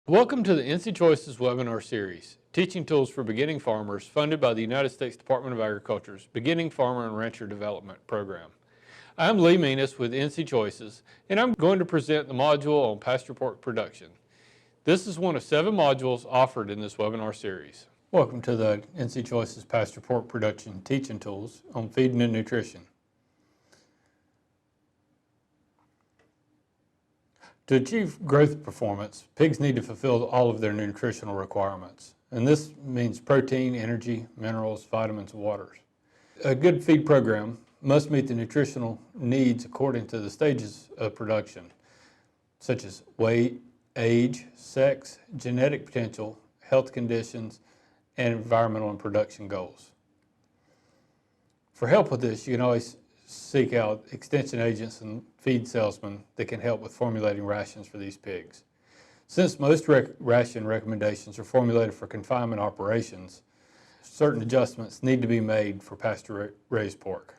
Welcome to the NC Choices webinar series, Teaching Tools for Beginning Farmers, funded by the United States Department of Agriculture's Beginning Farmer and Rancher Development Program. I'm Lee Menis with NC Choices, and I'm going to present the module on pasture pork production. This is one of 7 modules offered in this webinar series. Welcome to the NC Choices Pasture Pork Production Teaching Tools on Feeding and Nutrition. To achieve growth performance, pigs need to fulfill all of their nutritional requirements, and this means protein, energy, minerals, vitamins, and waters. A good feed program must meet the nutritional needs according to the stages of production, such as weight, age, sex, genetic potential, health conditions, and environmental and production goals. For help with this, you can always seek out extension agents and feed salesmen that can help with formulating rations for these pigs. Since most ration recommendations are formulated for confinement operations, certain adjustments need to be made for pasture-raised pork.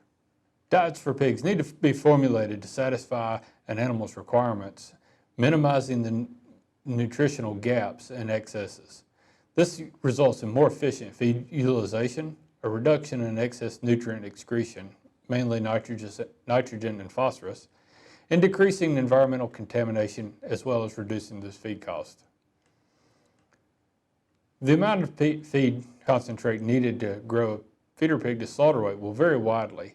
Diets for pigs need to be formulated to satisfy an animal's requirements, minimizing the nutritional gaps and excesses. This results in more efficient feed utilization, a reduction in excess nutrient excretion, mainly nitrogen and phosphorus, and decreasing environmental contamination as well as reducing this feed cost. The amount of feed concentrate needed to grow a feeder pig to slaughter weight will vary widely.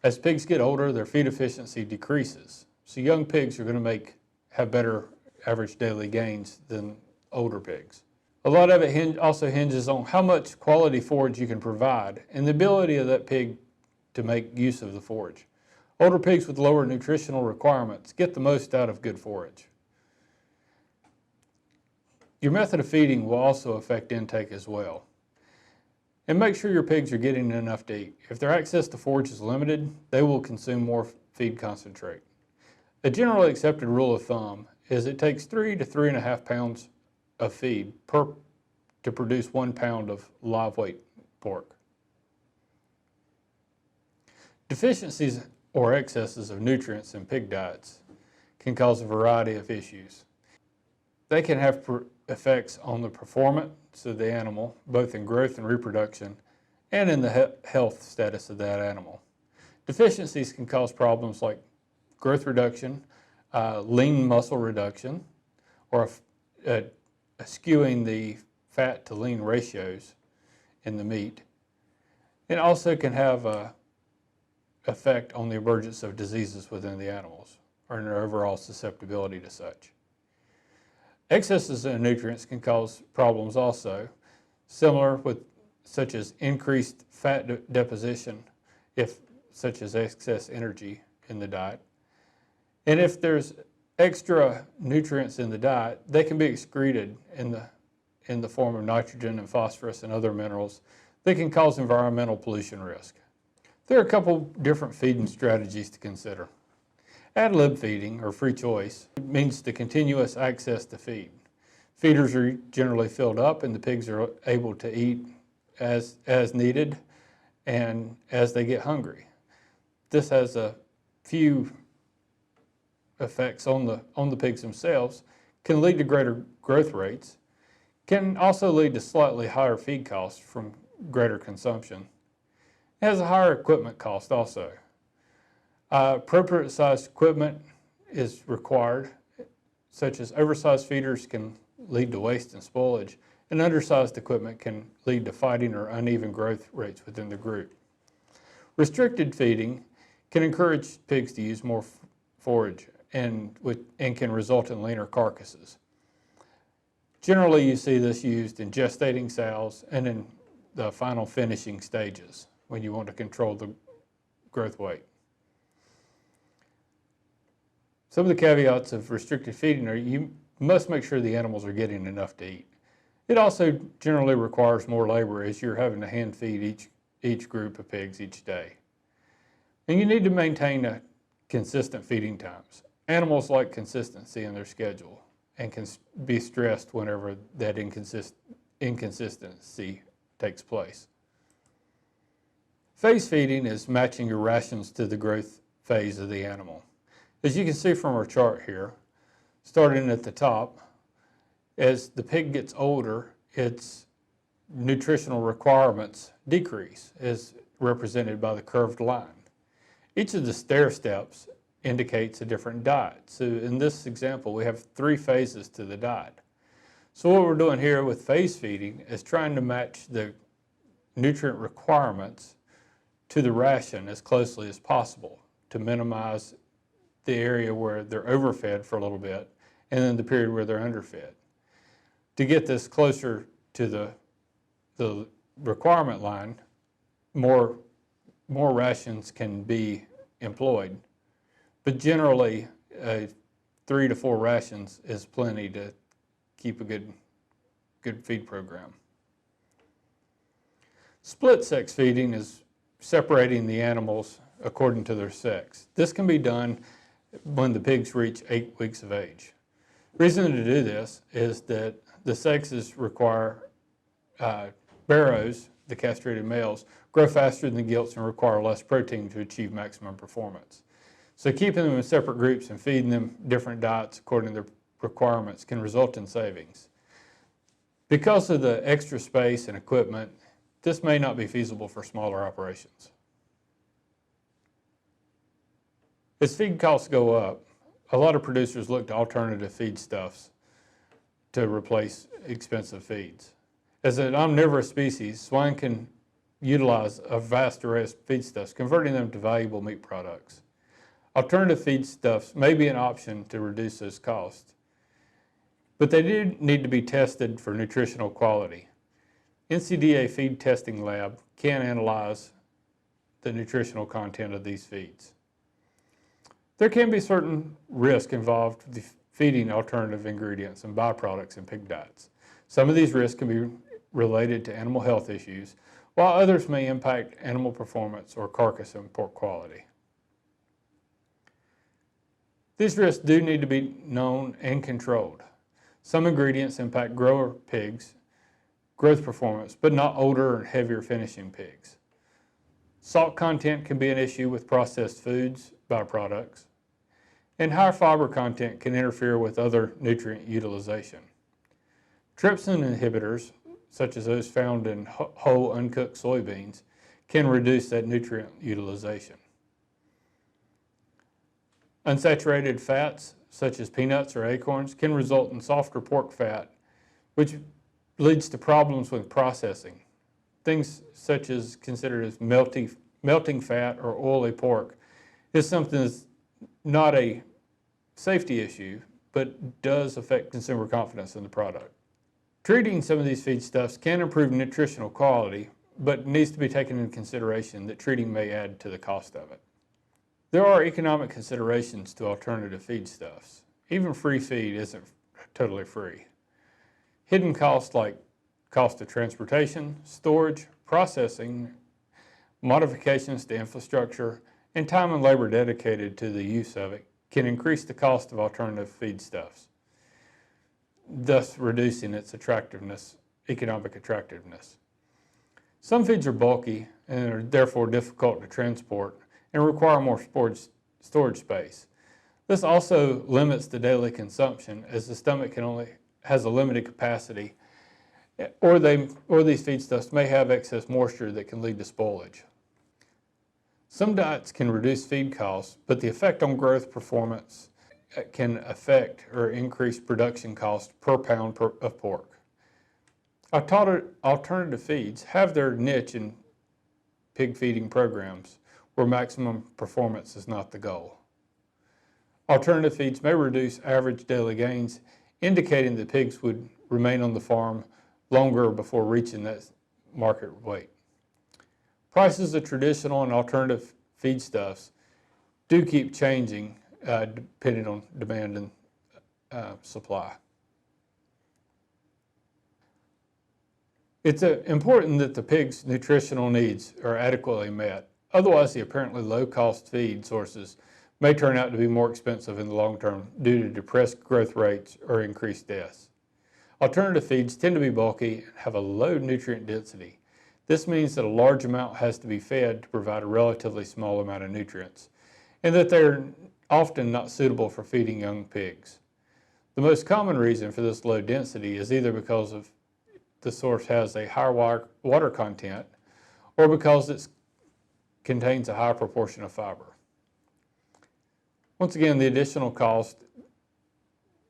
As pigs get older, their feed efficiency decreases. So young pigs are going to have better average daily gains than older pigs. A lot of it also hinges on how much quality forage you can provide and the ability of that pig to make use of the forage. Older pigs with lower nutritional requirements get the most out of good forage. Your method of feeding will also affect intake as well. And make sure your pigs are getting enough to eat. If their access to forage is limited, they will consume more feed concentrate. A generally accepted rule of thumb is it takes 3 to 3.5 pounds of feed to produce 1 pound of live weight pork. Deficiencies or excesses of nutrients in pig diets can cause a variety of issues. They can have effects on the performance of the animal, both in growth and reproduction, and in the health status of that animal. Deficiencies can cause problems like growth reduction, lean muscle reduction, or skewing the fat to lean ratios in the meat. It also can have a effect on the emergence of diseases within the animals or in their overall susceptibility to such. Excesses in nutrients can cause problems also, such as increased fat deposition, such as excess energy in the diet. And if there's extra nutrients in the diet, they can be excreted in the form of nitrogen and phosphorus and other minerals that can cause environmental pollution risk. There are a couple different feeding strategies to consider. Ad lib feeding, or free choice, means the continuous access to feed. Feeders are generally filled up and the pigs are able to eat as needed and as they get hungry. This has a few effects on the pigs themselves, can lead to greater growth rates, can also lead to slightly higher feed costs from greater consumption. It has a higher equipment cost also. Appropriate sized equipment is required, such as oversized feeders can lead to waste and spoilage, and undersized equipment can lead to fighting or uneven growth rates within the group. Restricted feeding can encourage pigs to use more forage and can result in leaner carcasses. Generally, you see this used in gestating sows and in the final finishing stages when you want to control the growth weight. Some of the caveats of restricted feeding are you must make sure the animals are getting enough to eat. It also generally requires more labor as you're having to hand feed each group of pigs each day. And you need to maintain consistent feeding times. Animals like consistency in their schedule and can be stressed whenever that inconsistency takes place. Phase feeding is matching your rations to the growth phase of the animal. As you can see from our chart here, starting at the top, As the pig gets older, its nutritional requirements decrease, as represented by the curved line. Each of the stair steps indicates a different diet. So in this example, we have 3 phases to the diet. So what we're doing here with phase feeding is trying to match the nutrient requirements to the ration as closely as possible to minimize the area where they're overfed for a little bit and then the period where they're underfed. To get this closer to the requirement line, more rations can be employed. But generally, 3 to 4 rations is plenty to keep a good feed program. Split sex feeding is separating the animals according to their sex. This can be done when the pigs reach 8 weeks of age. The reason to do this is that the sexes require barrows, the castrated males, grow faster than the gilts and require less protein to achieve maximum performance. So keeping them in separate groups and feeding them different diets according to their requirements can result in savings. Because of the extra space and equipment, this may not be feasible for smaller operations. As feed costs go up, a lot of producers look to alternative feedstuffs to replace expensive feeds. As an omnivorous species, swine can utilize a vast array of feedstuffs, converting them to valuable meat products. Alternative feedstuffs may be an option to reduce those costs, but they do need to be tested for nutritional quality. NCDA Feed Testing Lab can analyze the nutritional content of these feeds. There can be certain risk involved with feeding alternative ingredients and byproducts in pig diets. Some of these risks can be related to animal health issues, while others may impact animal performance or carcass and pork quality. These risks do need to be known and controlled. Some ingredients impact grower pigs' growth performance, but not older and heavier finishing pigs. Salt content can be an issue with processed foods, byproducts, and higher fiber content can interfere with other nutrient utilization. Trypsin inhibitors, such as those found in whole uncooked soybeans, can reduce that nutrient utilization. Unsaturated fats, such as peanuts or acorns, can result in softer pork fat, which leads to problems with processing. Things such as considered as melting fat or oily pork is something that's not a safety issue, but does affect consumer confidence in the product. Treating some of these feedstuffs can improve nutritional quality, but needs to be taken into consideration that treating may add to the cost of it. There are economic considerations to alternative feedstuffs. Even free feed isn't totally free. Hidden costs like cost of transportation, storage, processing, modifications to infrastructure, and time and labor dedicated to the use of it can increase the cost of alternative feedstuffs, thus reducing its attractiveness, economic attractiveness. Some feeds are bulky and are therefore difficult to transport and require more storage space. This also limits the daily consumption, as the stomach has a limited capacity, or these feedstuffs may have excess moisture that can lead to spoilage. Some diets can reduce feed costs, but the effect on growth performance can affect or increase production cost per pound of pork. Alternative feeds have their niche in pig feeding programs where maximum performance is not the goal. Alternative feeds may reduce average daily gains, indicating that pigs would remain on the farm longer before reaching that market weight. Prices of traditional and alternative feedstuffs do keep changing depending on demand and supply. It's important that the pig's nutritional needs are adequately met. Otherwise, the apparently low-cost feed sources may turn out to be more expensive in the long term due to depressed growth rates or increased deaths. Alternative feeds tend to be bulky and have a low nutrient density. This means that a large amount has to be fed to provide a relatively small amount of nutrients, and that they're often not suitable for feeding young pigs. The most common reason for this low density is either because of the source has a higher water content or because it contains a high proportion of fiber. Once again, the additional costs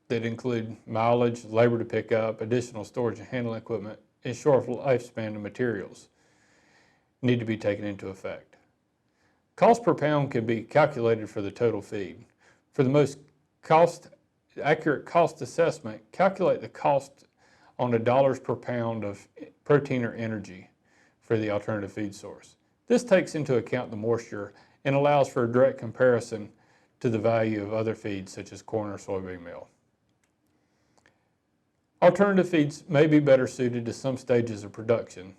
that include mileage, labor to pick up, additional storage and handling equipment, and short lifespan of materials need to be taken into effect. Cost per pound can be calculated for the total feed. For the most accurate cost assessment, calculate the cost on the dollars per pound of protein or energy for the alternative feed source. This takes into account the moisture and allows for a direct comparison to the value of other feeds such as corn or soybean meal. Alternative feeds may be better suited to some stages of production,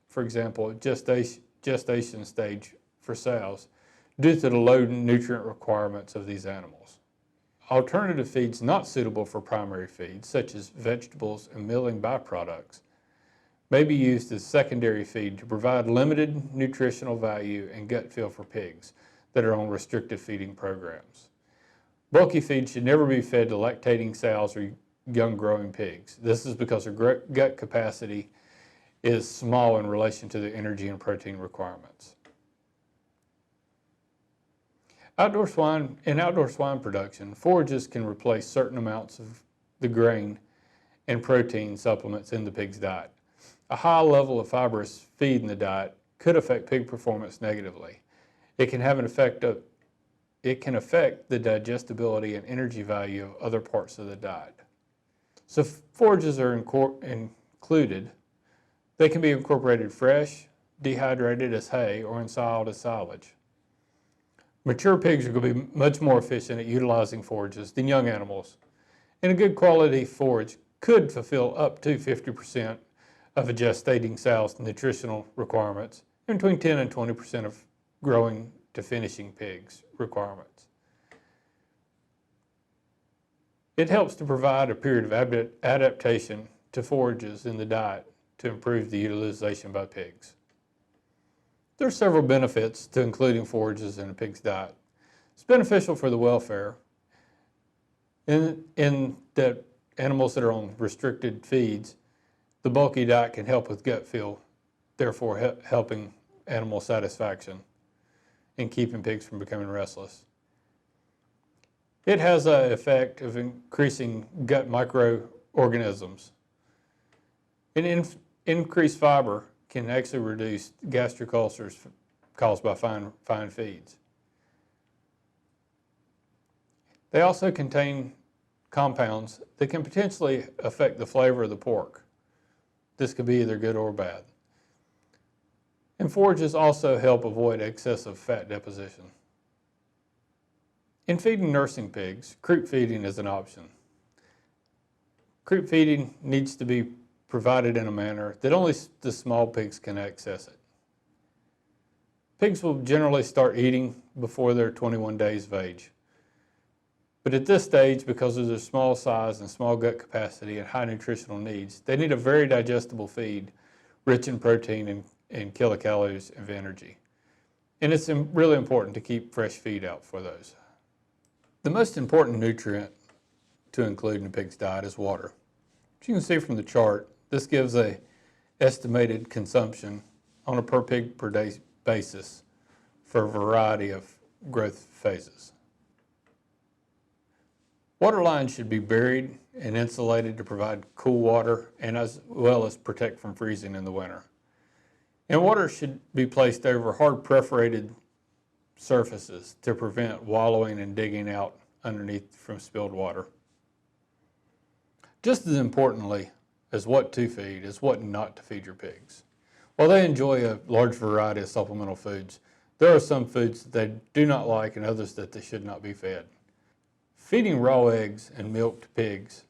for example, gestation stage for sows, due to the low nutrient requirements of these animals. Alternative feeds not suitable for primary feeds, such as vegetables and milling byproducts, may be used as secondary feed to provide limited nutritional value and gut feel for pigs that are on restrictive feeding programs. Bulky feed should never be fed to lactating sows or young growing pigs. This is because their gut capacity is small in relation to the energy and protein requirements. In outdoor swine production, forages can replace certain amounts of the grain and protein supplements in the pig's diet. A high level of fibrous feed in the diet could affect pig performance negatively. It can affect the digestibility and energy value of other parts of the diet. So forages are included. They can be incorporated fresh, dehydrated as hay, or ensiled as silage. Mature pigs are going to be much more efficient at utilizing forages than young animals, and a good quality forage could fulfill up to 50% of a gestating sow's nutritional requirements and between 10 and 20% of growing to finishing pigs' requirements. It helps to provide a period of adaptation to forages in the diet to improve the utilization by pigs. There are several benefits to including forages in a pig's diet. It's beneficial for the welfare in that animals that are on restricted feeds. The bulky diet can help with gut feel, therefore helping animal satisfaction and keeping pigs from becoming restless. It has an effect of increasing gut microorganisms. Increased fiber can actually reduce gastric ulcers caused by fine feeds. They also contain compounds that can potentially affect the flavor of the pork. This could be either good or bad. And forages also help avoid excessive fat deposition. In feeding nursing pigs, croup feeding is an option. Croup feeding needs to be provided in a manner that only the small pigs can access it. Pigs will generally start eating before they're 21 days of age. But at this stage, because of their small size and small gut capacity and high nutritional needs, they need a very digestible feed, rich in protein and kilocalories of energy. And it's really important to keep fresh feed out for those. The most important nutrient to include in a pig's diet is water. As you can see from the chart, this gives an estimated consumption on a per pig per day basis for a variety of growth phases. Water lines should be buried and insulated to provide cool water and as well as protect from freezing in the winter. And water should be placed over hard perforated surfaces to prevent wallowing and digging out underneath from spilled water. Just as importantly as what to feed is what not to feed your pigs. While they enjoy a large variety of supplemental foods, there are some foods that they do not like and others that they should not be fed. Feeding raw eggs and milk to pigs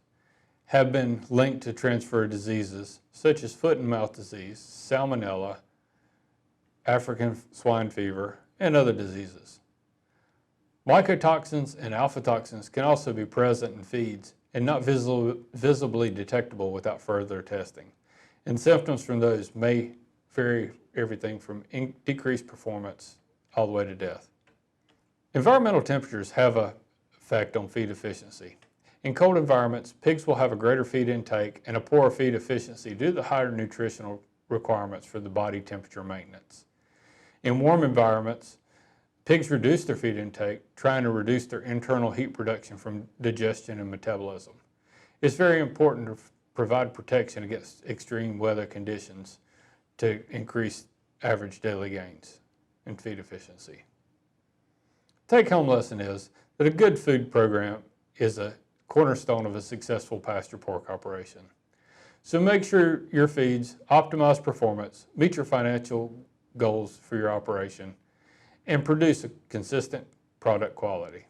have been linked to transfer diseases such as foot and mouth disease, salmonella, African swine fever, and other diseases. Mycotoxins and alpha toxins can also be present in feeds and not visibly detectable without further testing. And symptoms from those may vary everything from decreased performance all the way to death. Environmental temperatures have an effect on feed efficiency. In cold environments, pigs will have a greater feed intake and a poorer feed efficiency due to the higher nutritional requirements for the body temperature maintenance. In warm environments, pigs reduce their feed intake, trying to reduce their internal heat production from digestion and metabolism. It's very important to provide protection against extreme weather conditions to increase average daily gains in feed efficiency. Take-home lesson is that a good food program is a cornerstone of a successful pasture pork operation. So make sure your feeds optimize performance, meet your financial goals for your operation, and produce a consistent product quality.